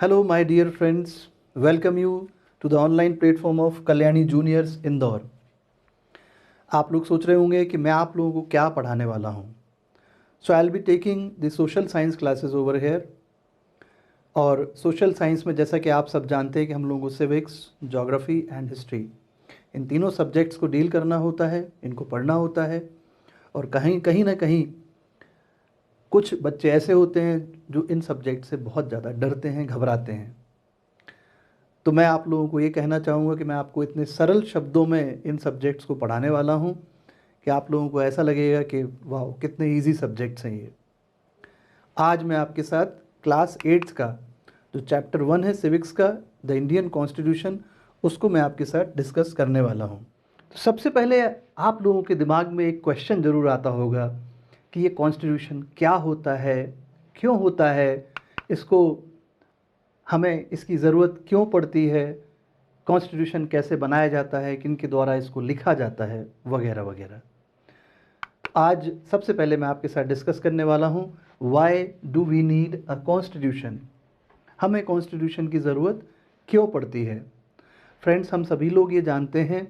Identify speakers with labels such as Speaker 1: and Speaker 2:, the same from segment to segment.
Speaker 1: Hello, my dear friends. Welcome you to the online platform of Kalyani juniors Indore. आप लोग सोच रहे होंगे कि मैं आप लोगों को क्या पढ़ाने वाला हूँ। So I will be taking the social science classes over here. और सोशल साइंस में जैसा कि आप सब जानते हैं कि हम लोगों को सिविक्स, ज्योग्राफी एंड हिस्ट्री, इन तीनों सब्जेक्ट्स को डील करना होता है, इनको पढ़ना होता है। और कहीं कहीं ना कहीं कुछ बच्चे ऐसे होते हैं जो इन सब्जेक्ट से बहुत ज़्यादा डरते हैं, घबराते हैं। तो मैं आप लोगों को ये कहना चाहूँगा कि मैं आपको इतने सरल शब्दों में इन सब्जेक्ट्स को पढ़ाने वाला हूँ कि आप लोगों को ऐसा लगेगा कि वाह कितने इजी सब्जेक्ट्स हैं ये। आज मैं आपके साथ क्लास 8th का जो चैप्टर 1 है सिविक्स का, द इंडियन कॉन्स्टिट्यूशन, उसको मैं आपके साथ डिस्कस करने वाला हूँ। तो सबसे पहले आप लोगों के दिमाग में एक क्वेश्चन ज़रूर आता होगा कि ये कॉन्स्टिट्यूशन क्या होता है, क्यों होता है, इसको हमें इसकी ज़रूरत क्यों पड़ती है, कॉन्स्टिट्यूशन कैसे बनाया जाता है, किन के द्वारा इसको लिखा जाता है, वगैरह वगैरह। आज सबसे पहले मैं आपके साथ डिस्कस करने वाला हूँ why do we need a constitution. हमें कॉन्स्टिट्यूशन की ज़रूरत क्यों पड़ती है। फ्रेंड्स, हम सभी लोग ये जानते हैं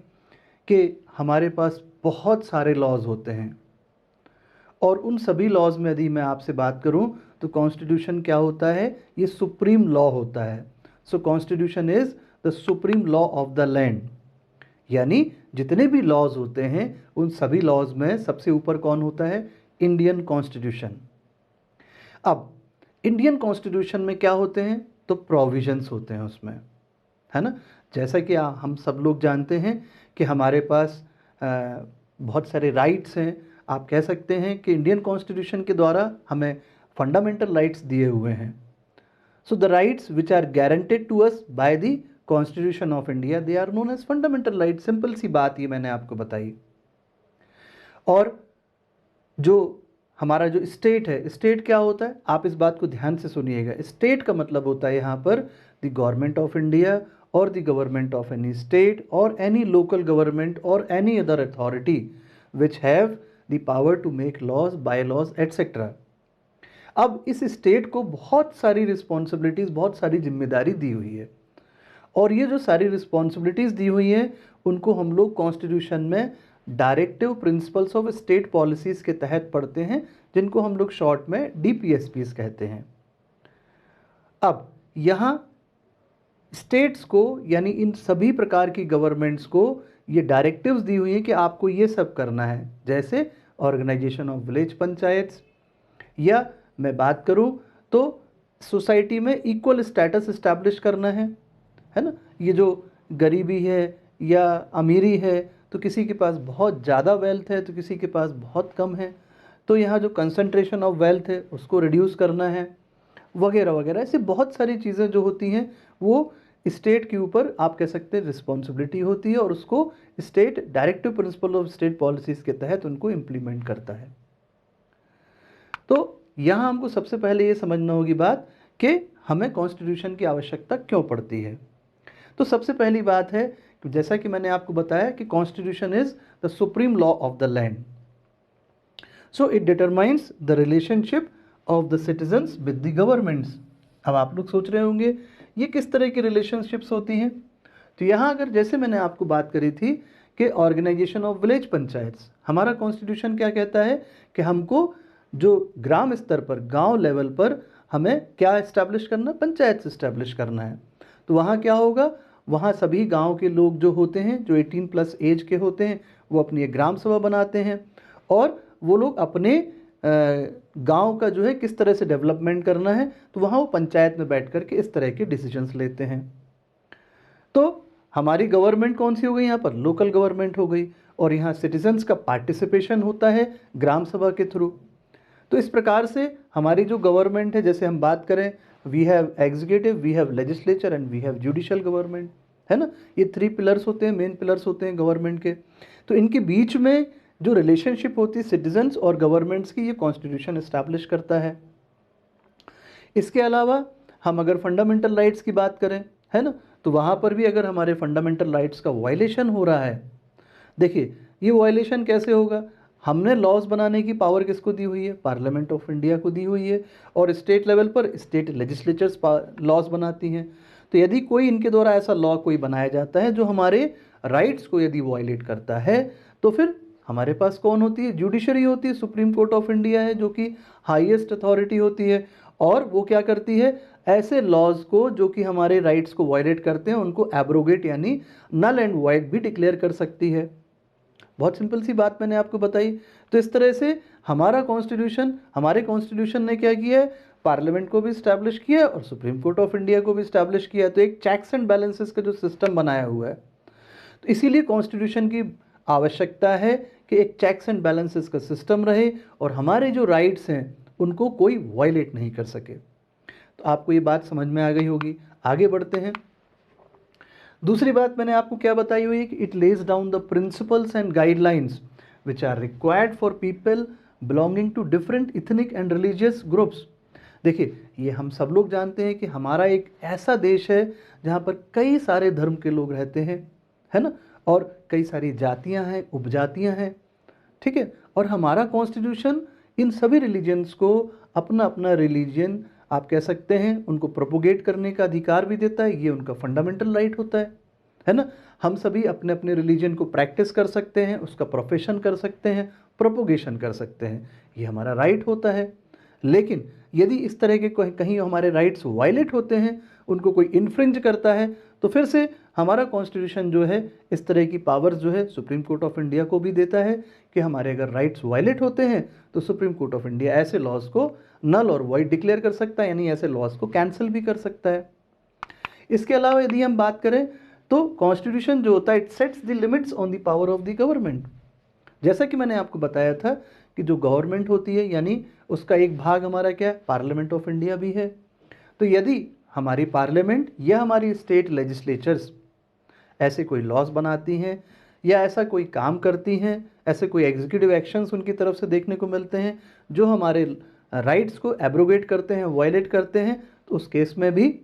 Speaker 1: कि हमारे पास बहुत सारे लॉज होते हैं और उन सभी लॉज में यदि मैं आपसे बात करूं तो कॉन्स्टिट्यूशन क्या होता है, ये सुप्रीम लॉ होता है। So constitution is the supreme law of the land. यानी जितने भी लॉज होते हैं उन सभी लॉज में सबसे ऊपर कौन होता है, इंडियन कॉन्स्टिट्यूशन। अब इंडियन कॉन्स्टिट्यूशन में क्या होते हैं, तो प्रोविजंस होते हैं उसमें, है ना। जैसा कि हम सब लोग जानते हैं कि हमारे पास बहुत सारे राइट्स हैं। आप कह सकते हैं कि इंडियन कॉन्स्टिट्यूशन के द्वारा हमें फंडामेंटल राइट्स दिए हुए हैं। So the rights which are guaranteed to us by the constitution of India, they are known as fundamental right. Simple सी बात ये मैंने आपको बताई। और जो हमारा जो स्टेट है, स्टेट क्या होता है, आप इस बात को ध्यान से सुनिएगा। स्टेट का मतलब होता है यहाँ पर द गवर्नमेंट ऑफ इंडिया और the government of any state और एनी लोकल गवर्नमेंट और any other authority which have the power to make laws, by laws etcetera. अब इस स्टेट को बहुत सारी रिस्पॉन्सिबिलिटीज़, बहुत सारी जिम्मेदारी दी हुई है और ये जो सारी रिस्पॉन्सिबिलिटीज़ दी हुई हैं उनको हम लोग कॉन्स्टिट्यूशन में directive principles of state policies के तहत पढ़ते हैं, जिनको हम लोग शॉर्ट में डीपीएसपीज़ कहते हैं। अब यहाँ स्टेट्स को, यानी इन सभी प्रकार की गवर्नमेंट्स को ये डायरेक्टिव्स दी हुई हैं कि आपको ये सब करना है। जैसे ऑर्गेनाइजेशन ऑफ विलेज पंचायत्स, या मैं बात करूं तो सोसाइटी में इक्वल स्टेटस इस्टेब्लिश करना है ना। ये जो गरीबी है या अमीरी है, तो किसी के पास बहुत ज़्यादा वेल्थ है तो किसी के पास बहुत कम है, तो यहाँ जो कंसंट्रेशन ऑफ वेल्थ है उसको रिड्यूस करना है, वगैरह वगैरह। ऐसे बहुत सारी चीज़ें जो होती हैं वो स्टेट के ऊपर आप कह सकते हैं रिस्पॉन्सिबिलिटी होती है और उसको state directive principle of state policies के तहत उनको इम्प्लीमेंट करता है। तो यहाँ हमको सबसे पहले ये समझना होगी बात कि हमें कॉन्स्टिट्यूशन की आवश्यकता क्यों पड़ती है। तो सबसे पहली बात है कि जैसा कि मैंने आपको बताया कि constitution is the supreme law of the land. So it determines the relationship of the citizens with the governments. अब आप लोग सोच रहे होंगे ये किस तरह की रिलेशनशिप्स होती हैं। तो यहाँ अगर जैसे मैंने आपको बात करी थी कि ऑर्गेनाइजेशन ऑफ विलेज पंचायत्स, हमारा कॉन्स्टिट्यूशन क्या कहता है कि हमको जो ग्राम स्तर पर, गांव लेवल पर हमें क्या इस्टेब्लिश करना, पंचायत इस्टेब्लिश करना है। तो वहाँ क्या होगा, वहाँ सभी गांव के लोग जो होते हैं, जो 18+ एज के होते हैं, वो अपनी एक ग्राम सभा बनाते हैं और वो लोग अपने गांव का जो है किस तरह से डेवलपमेंट करना है, तो वहाँ वो पंचायत में बैठ कर के इस तरह के डिसीजंस लेते हैं। तो हमारी गवर्नमेंट कौन सी हो गई, यहाँ पर लोकल गवर्नमेंट हो गई और यहाँ सिटीजन्स का पार्टिसिपेशन होता है ग्राम सभा के थ्रू। तो इस प्रकार से हमारी जो गवर्नमेंट है, जैसे हम बात करें, we have executive, we have legislature and we have judicial government, है ना। ये 3 पिलर्स होते हैं, मेन पिलर्स होते हैं गवर्नमेंट के। तो इनके बीच में जो रिलेशनशिप होती है सिटीजन्स और गवर्नमेंट्स की, ये कॉन्स्टिट्यूशन इस्टेब्लिश करता है। इसके अलावा हम अगर फंडामेंटल राइट्स की बात करें, है ना, तो वहाँ पर भी अगर हमारे फंडामेंटल राइट्स का वायलेशन हो रहा है, देखिए ये वायलेशन कैसे होगा, हमने लॉज बनाने की पावर किसको दी हुई है? पार्लियामेंट ऑफ इंडिया को दी हुई है, और स्टेट लेवल पर स्टेट लेजिस्लेचर्स लॉज बनाती हैं। तो यदि कोई इनके द्वारा ऐसा लॉ कोई बनाया जाता है जो हमारे राइट्स को यदि वायलेट करता है, तो फिर हमारे पास कौन होती है? जुडिशरी होती है, सुप्रीम कोर्ट ऑफ इंडिया है जो कि हाईएस्ट अथॉरिटी होती है, और वो क्या करती है? ऐसे लॉज को जो कि हमारे राइट्स को वायलेट करते हैं उनको एब्रोगेट यानी नल एंड वाइड भी डिक्लेयर कर सकती है। बहुत सिंपल सी बात मैंने आपको बताई। तो इस तरह से हमारे कॉन्स्टिट्यूशन ने क्या किया है? पार्लियामेंट को भी इस्टेब्लिश किया और सुप्रीम कोर्ट ऑफ इंडिया को भी इस्टेब्लिश किया। तो एक चेक्स एंड बैलेंसेस का जो सिस्टम बनाया हुआ है, तो इसीलिए कॉन्स्टिट्यूशन की आवश्यकता है कि एक चेक्स एंड बैलेंसेस का सिस्टम रहे और हमारे जो राइट्स हैं उनको कोई वायलेट नहीं कर सके। तो आपको ये बात समझ में आ गई होगी। आगे बढ़ते हैं। दूसरी बात मैंने आपको क्या बताई हुई है कि it lays down the principles and guidelines which are required for people belonging to different ethnic and religious groups. देखिए, ये हम सब लोग जानते हैं कि हमारा एक ऐसा देश है जहाँ पर कई सारे धर्म के लोग रहते हैं, है ना, और कई सारी जातियाँ हैं, उपजातियाँ हैं, ठीक है। और हमारा कॉन्स्टिट्यूशन इन सभी रिलीजन्स को अपना अपना रिलीजन आप कह सकते हैं उनको प्रोपोगेट करने का अधिकार भी देता है। ये उनका फंडामेंटल राइट होता है ना। हम सभी अपने अपने रिलीजन को प्रैक्टिस कर सकते हैं, उसका प्रोफेशन कर सकते हैं, प्रोपोगेशन कर सकते हैं, ये हमारा राइट होता है। लेकिन यदि इस तरह के कहीं हमारे राइट्स वायलेट होते हैं, उनको कोई इन्फ्रिंज करता है, तो फिर से हमारा कॉन्स्टिट्यूशन जो है इस तरह की पावर्स जो है सुप्रीम कोर्ट ऑफ इंडिया को भी देता है कि हमारे अगर राइट्स वायलेट होते हैं तो सुप्रीम कोर्ट ऑफ इंडिया ऐसे लॉज को नल और वाइड डिक्लेयर कर सकता है, यानी ऐसे लॉज को कैंसिल भी कर सकता है। इसके अलावा यदि हम बात करें तो कॉन्स्टिट्यूशन जो होता है it sets the limits on the power of the government. जैसा कि मैंने आपको बताया था कि जो गवर्नमेंट होती है यानी उसका एक भाग हमारा क्या है? पार्लियामेंट ऑफ इंडिया भी है। तो यदि हमारी पार्लियामेंट या हमारी स्टेट लेजिस्लेचर्स ऐसे कोई लॉज बनाती हैं या ऐसा कोई काम करती हैं, ऐसे कोई एग्जीक्यूटिव एक्शंस उनकी तरफ से देखने को मिलते हैं जो हमारे राइट्स को एब्रोगेट करते हैं, वायलेट करते हैं, तो उस केस में भी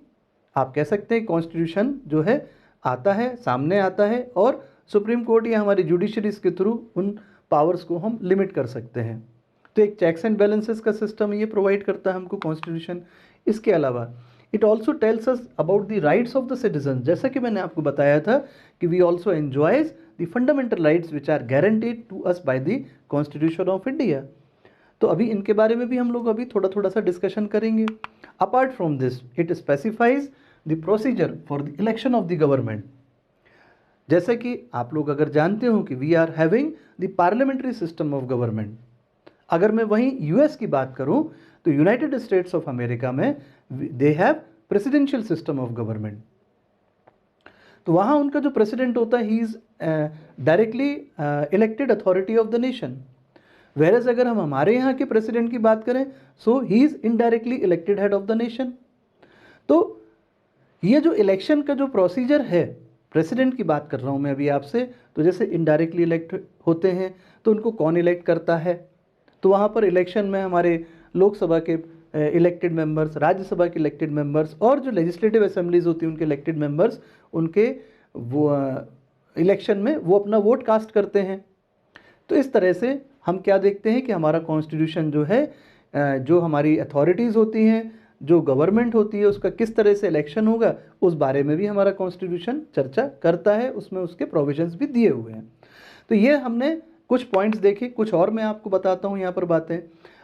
Speaker 1: आप कह सकते हैं कॉन्स्टिट्यूशन जो है आता है, सामने आता है, और सुप्रीम कोर्ट या हमारी जुडिशरीज के थ्रू उन पावर्स को हम लिमिट कर सकते हैं। तो एक चेक्स एंड बैलेंसेस का सिस्टम ये प्रोवाइड करता है हमको कॉन्स्टिट्यूशन। इसके अलावा it also tells us about the rights of the citizen. जैसा कि मैंने आपको बताया था कि we also enjoys the fundamental rights which are guaranteed to us by the constitution of India. तो अभी इनके बारे में भी हम लोग अभी थोड़ा थोड़ा सा डिस्कशन करेंगे। Apart from this it specifies the procedure for the election of the government. जैसे कि आप लोग अगर जानते हो कि we are having the parliamentary system of government. अगर मैं वहीं यूएस की बात करूं तो यूनाइटेड स्टेट्स ऑफ अमेरिका में they have presidential system of government. तो वहाँ उनका जो प्रेसिडेंट होता है he is directly elected authority of the nation. Whereas अगर हम हमारे यहाँ के प्रेसिडेंट की बात करें so he is indirectly elected head of the nation. तो ये जो इलेक्शन का जो प्रोसीजर है, प्रेसिडेंट की बात कर रहा हूँ मैं अभी आपसे, तो जैसे इनडायरेक्टली इलेक्ट होते हैं तो उनको कौन इलेक्ट करता है? तो वहाँ पर इलेक्शन में हमारे लोकसभा के इलेक्टेड मेंबर्स, राज्यसभा के इलेक्टेड मेंबर्स और जो लेजिस्लेटिव असेंबलीज होती हैं उनके इलेक्टेड मेंबर्स, उनके वो इलेक्शन में वो अपना वोट कास्ट करते हैं। तो इस तरह से हम क्या देखते हैं कि हमारा कॉन्स्टिट्यूशन जो है, जो हमारी अथॉरिटीज़ होती हैं, जो गवर्नमेंट होती है, उसका किस तरह से इलेक्शन होगा उस बारे में भी हमारा कॉन्स्टिट्यूशन चर्चा करता है, उसमें उसके प्रोविजंस भी दिए हुए हैं। तो ये हमने कुछ पॉइंट्स देखे, कुछ और मैं आपको बताता हूँ यहाँ पर बातें।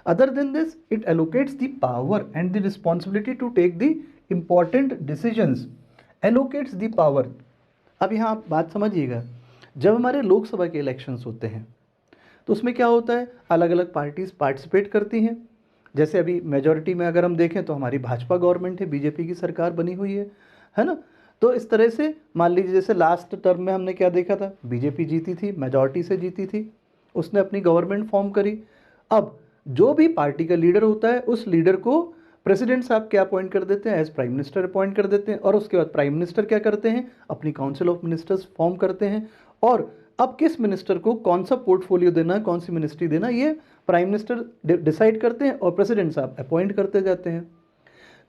Speaker 1: Other than this it allocates the power and the responsibility to take the important decisions. Allocates the power. अब यहाँ आप बात समझिएगा, जब हमारे लोकसभा के इलेक्शंस होते हैं तो उसमें क्या होता है, अलग अलग पार्टीज पार्टिसिपेट करती हैं। जैसे अभी मेजॉरिटी में अगर हम देखें तो हमारी भाजपा गवर्नमेंट है, बीजेपी की सरकार बनी हुई है ना। तो इस तरह से मान लीजिए जैसे लास्ट टर्म में हमने क्या देखा था, बीजेपी जीती थी, मेजॉरिटी से जीती थी, उसने अपनी गवर्नमेंट फॉर्म करी। अब जो भी पार्टी का लीडर होता है उस लीडर को प्रेसिडेंट साहब क्या अपॉइंट कर देते हैं, एज प्राइम मिनिस्टर अपॉइंट कर देते हैं, और उसके बाद प्राइम मिनिस्टर क्या करते हैं, अपनी काउंसिल ऑफ मिनिस्टर्स फॉर्म करते हैं। और अब किस मिनिस्टर को कौन सा पोर्टफोलियो देना है, कौन सी मिनिस्ट्री देना, ये प्राइम मिनिस्टर डिसाइड करते हैं और प्रेसिडेंट साहब अपॉइंट करते जाते हैं।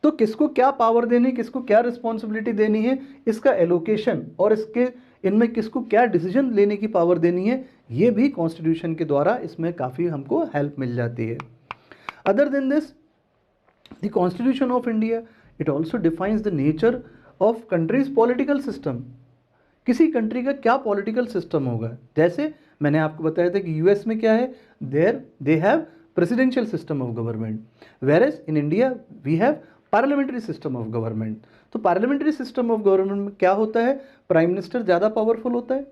Speaker 1: तो किसको क्या पावर देनी, किसको क्या रिस्पॉन्सिबिलिटी देनी है, इसका एलोकेशन और इसके इनमें किसको क्या डिसीजन लेने की पावर देनी है, ये भी कॉन्स्टिट्यूशन के द्वारा इसमें काफ़ी हमको हेल्प मिल जाती है। Other than this, the constitution of India it also defines the nature of countries political system. किसी कंट्री का क्या पॉलिटिकल सिस्टम होगा, जैसे मैंने आपको बताया था कि यूएस में क्या है, there they have presidential system of government, where as in India we have parliamentary system of government. तो पार्लियामेंट्री सिस्टम ऑफ गवर्नमेंट में क्या होता है, प्राइम मिनिस्टर ज़्यादा पावरफुल होता है,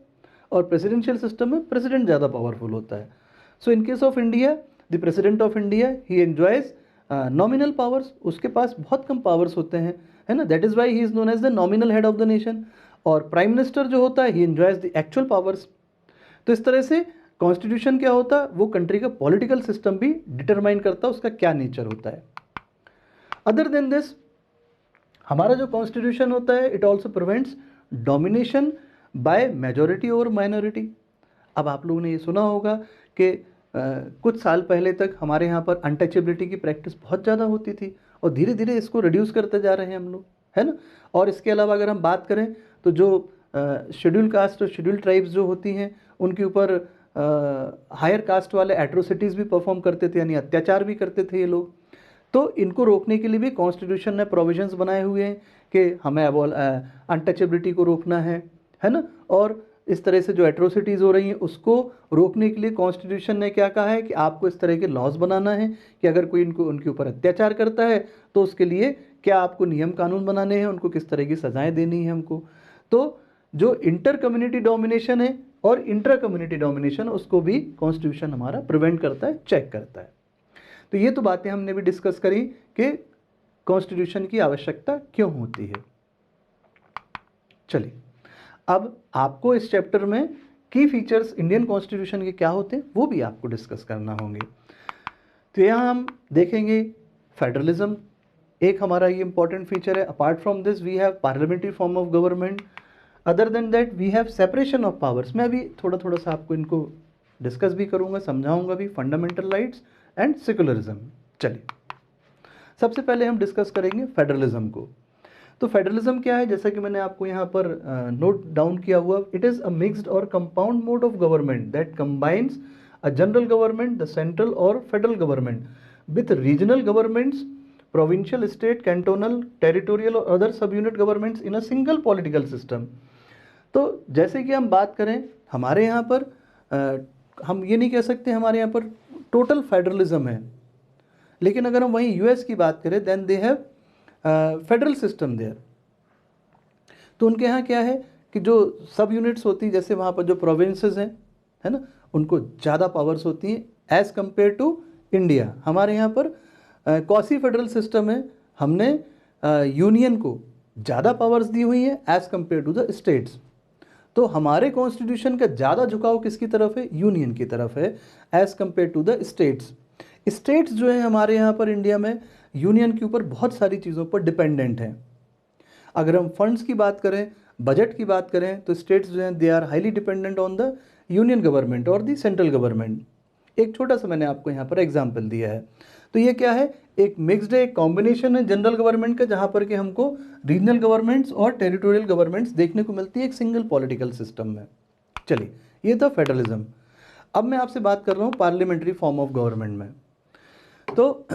Speaker 1: और प्रेसिडेंशियल सिस्टम में प्रेसिडेंट ज़्यादा पावरफुल होता है। So in case of India, the president of India he enjoys nominal powers, उसके पास बहुत कम पावर्स होते हैं, है ना, that is why he is known as the nominal head of the nation. और प्राइम मिनिस्टर जो होता है he enjoys the actual powers. तो इस तरह से कॉन्स्टिट्यूशन क्या होता है, वो कंट्री का पॉलिटिकल सिस्टम भी डिटरमाइन करता है, उसका क्या नेचर होता है। अदर देन दिस, हमारा जो कॉन्स्टिट्यूशन होता है it also prevents domination by majority over minority. अब आप लोगों ने ये सुना होगा कि कुछ साल पहले तक हमारे यहाँ पर अनटचेबिलिटी की प्रैक्टिस बहुत ज़्यादा होती थी, और धीरे धीरे इसको रिड्यूस करते जा रहे हैं हम लोग, है ना। और इसके अलावा अगर हम बात करें तो जो शेड्यूल कास्ट और शेड्यूल ट्राइब्स जो होती हैं उनके ऊपर हायर कास्ट वाले एट्रोसिटीज़ भी परफॉर्म करते थे, यानी अत्याचार भी करते थे ये लोग। तो इनको रोकने के लिए भी कॉन्स्टिट्यूशन ने प्रोविजंस बनाए हुए हैं कि हमें अनटचेबिलिटी को रोकना है ना। और इस तरह से जो एट्रोसिटीज़ हो रही हैं उसको रोकने के लिए कॉन्स्टिट्यूशन ने क्या कहा है कि आपको इस तरह के लॉज बनाना है कि अगर कोई इनको उनके ऊपर अत्याचार करता है तो उसके लिए क्या आपको नियम कानून बनाने हैं, उनको किस तरह की सजाएं देनी है हमको। तो जो इंटर कम्युनिटी डोमिनेशन है और इंट्रा कम्युनिटी डोमिनेशन, उसको भी कॉन्स्टिट्यूशन हमारा प्रिवेंट करता है, चेक करता है। तो ये तो बातें हमने भी डिस्कस करी कि कॉन्स्टिट्यूशन की आवश्यकता क्यों होती है। चलिए, अब आपको इस चैप्टर में की फीचर्स इंडियन कॉन्स्टिट्यूशन के क्या होते हैं वो भी आपको डिस्कस करना होंगे। तो यहाँ हम देखेंगे फेडरलिज्म एक हमारा ये इंपॉर्टेंट फीचर है। Apart from this we have parliamentary form of government. Other than that we have separation of powers. मैं अभी थोड़ा थोड़ा सा आपको इनको डिस्कस भी करूँगा, समझाऊंगा भी। Fundamental rights and secularism. चलिए, सबसे पहले हम डिस्कस करेंगे फेडरलिज्म को। तो फेडरलिज्म क्या है, जैसा कि मैंने आपको यहाँ पर नोट डाउन किया हुआ, इट इज़ अ मिक्स्ड और compound mode of government that combines a general government, the central और federal government with regional governments, provincial, state, cantonal, territorial और other sub unit governments in a single political system. तो जैसे कि हम बात करें हमारे यहाँ पर हम ये नहीं कह सकते हमारे यहाँ पर टोटल फेडरलिज्म है, लेकिन अगर हम वहीं यूएस की बात करें then they have federal system there. तो उनके यहाँ क्या है कि जो सब यूनिट्स होती हैं, जैसे वहाँ पर जो प्रोविंसेस हैं, है ना, उनको ज़्यादा पावर्स होती हैं एज़ कम्पेयर टू इंडिया। हमारे यहाँ पर क्वासी फेडरल सिस्टम है, हमने यूनियन को ज़्यादा पावर्स दी हुई हैं as compare to the states. तो हमारे कॉन्स्टिट्यूशन का ज़्यादा झुकाव किसकी तरफ है, यूनियन की तरफ है as compare to the states. States जो है हमारे यहाँ पर इंडिया में यूनियन के ऊपर बहुत सारी चीज़ों पर डिपेंडेंट हैं। अगर हम फंड्स की बात करें, बजट की बात करें, तो स्टेट्स जो हैं they are highly dependent on the union government और द सेंट्रल गवर्नमेंट। एक छोटा सा मैंने आपको यहाँ पर एग्जाम्पल दिया है। तो ये क्या है, एक मिक्स्ड है, एक कॉम्बिनेशन है जनरल गवर्नमेंट का, जहाँ पर कि हमको रीजनल गवर्नमेंट्स और टेरिटोरियल गवर्नमेंट्स देखने को मिलती है एक सिंगल पॉलिटिकल सिस्टम में। चलिए, ये था फेडरलिज्म। अब मैं आपसे बात कर रहा हूँ पार्लियामेंट्री फॉर्म ऑफ गवर्नमेंट में। तो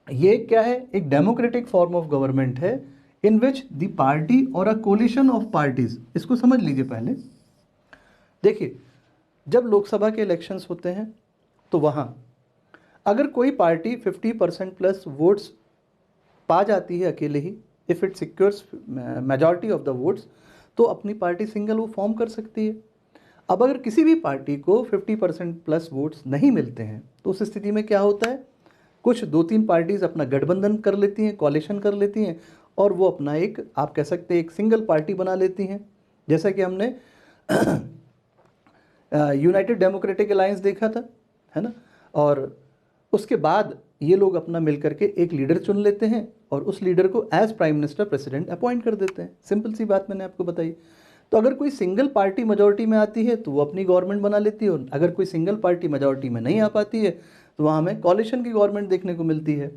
Speaker 1: ये क्या है, एक डेमोक्रेटिक फॉर्म ऑफ गवर्नमेंट है इन विच द पार्टी और अ कोलिशन ऑफ पार्टीज। इसको समझ लीजिए पहले। देखिए, जब लोकसभा के इलेक्शंस होते हैं तो वहाँ अगर कोई पार्टी 50% प्लस वोट्स पा जाती है अकेले ही, if it secures majority of the votes, तो अपनी पार्टी सिंगल वो फॉर्म कर सकती है। अब अगर किसी भी पार्टी को 50% प्लस वोट्स नहीं मिलते हैं तो उस स्थिति में क्या होता है, कुछ 2-3 पार्टीज़ अपना गठबंधन कर लेती हैं, कॉलिशन कर लेती हैं, और वो अपना एक, आप कह सकते हैं, एक सिंगल पार्टी बना लेती हैं। जैसा कि हमने यूनाइटेड डेमोक्रेटिक अलायंस देखा था, है ना। और उसके बाद ये लोग अपना मिल करके एक लीडर चुन लेते हैं और उस लीडर को as prime minister president appoint कर देते हैं। सिंपल सी बात मैंने आपको बताई। तो अगर कोई सिंगल पार्टी मेजॉरिटी में आती है तो वो अपनी गवर्नमेंट बना लेती है, और अगर कोई सिंगल पार्टी मेजॉरिटी में नहीं आ पाती है तो वहाँ हमें कॉलिशन की गवर्नमेंट देखने को मिलती है।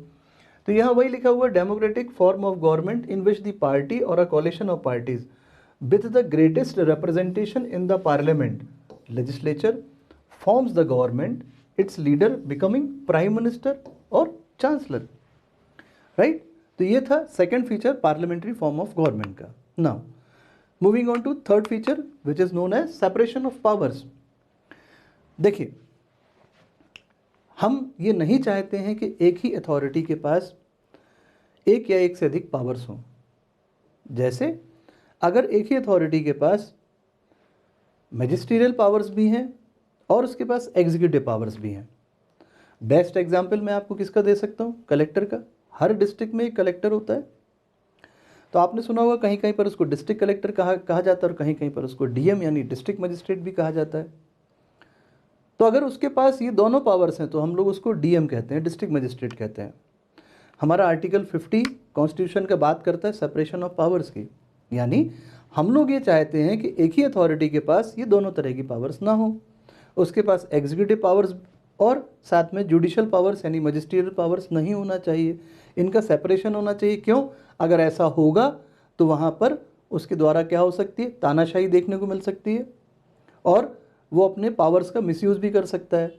Speaker 1: तो यहाँ वही लिखा हुआ, democratic form of government in which the party और a coalition of parties with the greatest representation in the parliament, legislature, forms the government, its leader becoming prime minister और chancellor, right? तो ये था second feature parliamentary form of government का. Now moving on to third feature which is known as separation of powers. देखिए, हम ये नहीं चाहते हैं कि एक ही अथॉरिटी के पास एक या एक से अधिक पावर्स हों. जैसे अगर एक ही अथॉरिटी के पास मैजिस्ट्रियल पावर्स भी हैं और उसके पास एग्जीक्यूटिव पावर्स भी हैं. बेस्ट एग्जांपल मैं आपको किसका दे सकता हूँ? कलेक्टर का. हर डिस्ट्रिक्ट में एक कलेक्टर होता है. तो आपने सुना होगा कहीं कहीं पर उसको डिस्ट्रिक्ट कलेक्टर कहा जाता है और कहीं कहीं पर उसको डीएम यानी डिस्ट्रिक्ट मजिस्ट्रेट भी कहा जाता है. तो अगर उसके पास ये दोनों पावर्स हैं तो हम लोग उसको डीएम कहते हैं, डिस्ट्रिक्ट मजिस्ट्रेट कहते हैं. हमारा आर्टिकल 50 कॉन्स्टिट्यूशन का बात करता है सेपरेशन ऑफ पावर्स की. यानी हम लोग ये चाहते हैं कि एक ही अथॉरिटी के पास ये दोनों तरह की पावर्स ना हो. उसके पास एग्जीक्यूटिव पावर्स और साथ में जुडिशियल पावर्स यानी मजिस्ट्रियल पावर्स नहीं होना चाहिए. इनका सेपरेशन होना चाहिए. क्यों? अगर ऐसा होगा तो वहाँ पर उसके द्वारा क्या हो सकती है? तानाशाही देखने को मिल सकती है और वो अपने पावर्स का मिसयूज़ भी कर सकता है.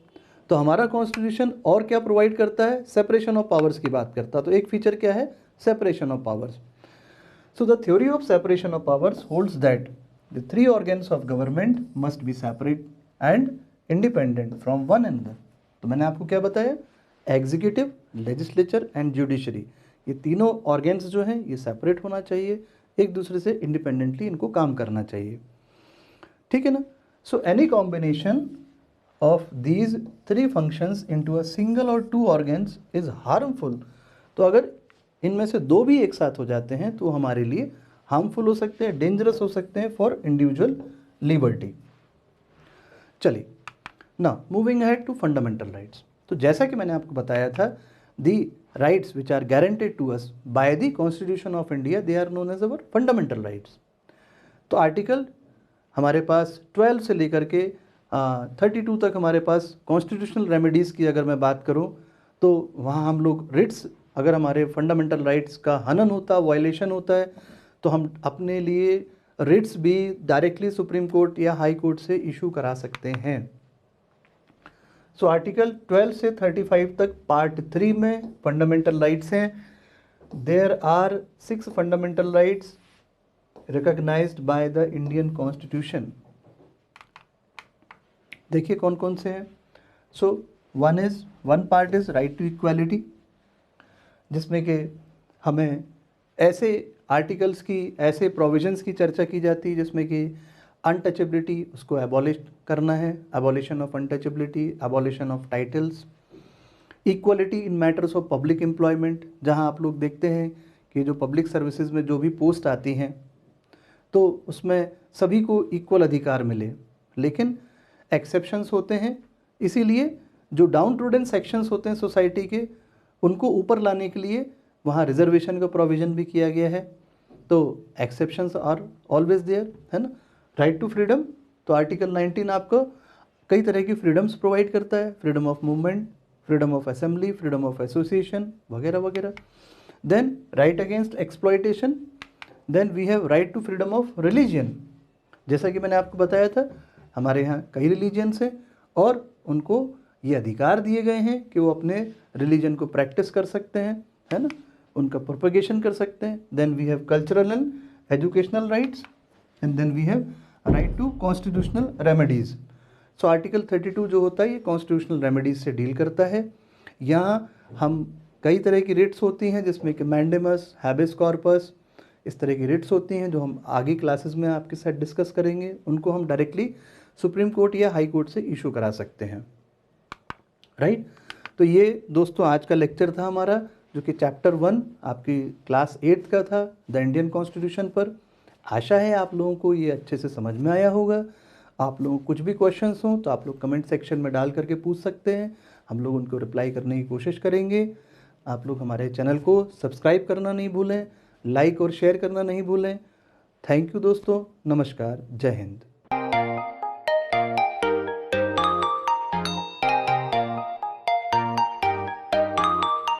Speaker 1: तो हमारा कॉन्स्टिट्यूशन और क्या प्रोवाइड करता है? सेपरेशन ऑफ पावर्स की बात करता है. तो एक फीचर क्या है? Separation of powers. So the theory of separation of powers holds that the three organs of government must be separate and independent from one another. तो मैंने आपको क्या बताया? एग्जीक्यूटिव, लेजिस्लेचर एंड जुडिशरी, ये तीनों ऑर्गेन्स जो हैं ये सेपरेट होना चाहिए, एक दूसरे से इंडिपेंडेंटली इनको काम करना चाहिए. ठीक है ना? So any combination of these three functions into a single और टू ऑर्गेन्स इज हार्मफुल. तो अगर इनमें से दो भी एक साथ हो जाते हैं तो हमारे लिए हार्मफुल हो सकते हैं, डेंजरस हो सकते हैं फॉर इंडिविजुअल लिबर्टी. चलिए, ना moving ahead to fundamental rights. तो जैसा कि मैंने आपको बताया था, the rights which are guaranteed to us by the constitution of India, they are known as our fundamental rights. तो आर्टिकल हमारे पास 12 से लेकर के 32 तक हमारे पास कॉन्स्टिट्यूशनल रेमेडीज़ की अगर मैं बात करूं तो वहाँ हम लोग रिट्स, अगर हमारे फंडामेंटल राइट्स का हनन होता, वायलेशन होता है तो हम अपने लिए रिट्स भी डायरेक्टली सुप्रीम कोर्ट या हाई कोर्ट से इशू करा सकते हैं. सो आर्टिकल 12 से 35 तक पार्ट 3 में फंडामेंटल राइट्स हैं. There are 6 fundamental rights recognised by the Indian constitution. देखिए कौन कौन से हैं. So one part is right to equality, जिसमें कि हमें ऐसे आर्टिकल्स की, ऐसे प्रोविजंस की चर्चा की जाती है जिसमें कि अनटचेबिलिटी, उसको एबॉलिश करना है, abolition of untouchability, abolition of titles, equality in matters of public employment, जहां आप लोग देखते हैं कि जो पब्लिक सर्विसेज में जो भी पोस्ट आती हैं तो उसमें सभी को इक्वल अधिकार मिले, लेकिन एक्सेप्शंस होते हैं. इसीलिए जो डाउन ट्रोडन सेक्शंस होते हैं सोसाइटी के, उनको ऊपर लाने के लिए वहाँ रिजर्वेशन का प्रोविज़न भी किया गया है. तो एक्सेप्शंस आर ऑलवेज देयर, है ना. राइट टू फ्रीडम, तो आर्टिकल 19 आपको कई तरह की फ्रीडम्स प्रोवाइड करता है. Freedom of movement, freedom of assembly, freedom of association वगैरह वगैरह. Then right against exploitation. Then we have right to freedom of religion. जैसा कि मैंने आपको बताया था, हमारे यहाँ कई रिलीजन्स हैं और उनको ये अधिकार दिए गए हैं कि वो अपने रिलीजन को प्रैक्टिस कर सकते हैं, है ना, उनका प्रोपगेशन कर सकते हैं. Then we have cultural and educational rights and then we have right to constitutional remedies. So article 32 जो होता है ये कॉन्स्टिट्यूशनल रेमेडीज़ से डील करता है. यहाँ हम कई तरह की रिट्स होती हैं जिसमें कि मैंडेमस, हैबेस कॉर्पस, इस तरह की रिट्स होती हैं जो हम आगे क्लासेस में आपके साथ डिस्कस करेंगे. उनको हम डायरेक्टली सुप्रीम कोर्ट या हाई कोर्ट से इशू करा सकते हैं. राइट. तो ये दोस्तों आज का लेक्चर था हमारा, जो कि चैप्टर 1 आपकी क्लास 8 का था, द इंडियन कॉन्स्टिट्यूशन पर. आशा है आप लोगों को ये अच्छे से समझ में आया होगा. आप लोगों को कुछ भी क्वेश्चंस हों तो आप लोग कमेंट सेक्शन में डाल करके पूछ सकते हैं, हम लोग उनको रिप्लाई करने की कोशिश करेंगे. आप लोग हमारे चैनल को सब्सक्राइब करना नहीं भूलें, लाइक और शेयर करना नहीं भूलें. थैंक यू दोस्तों, नमस्कार, जय हिंद.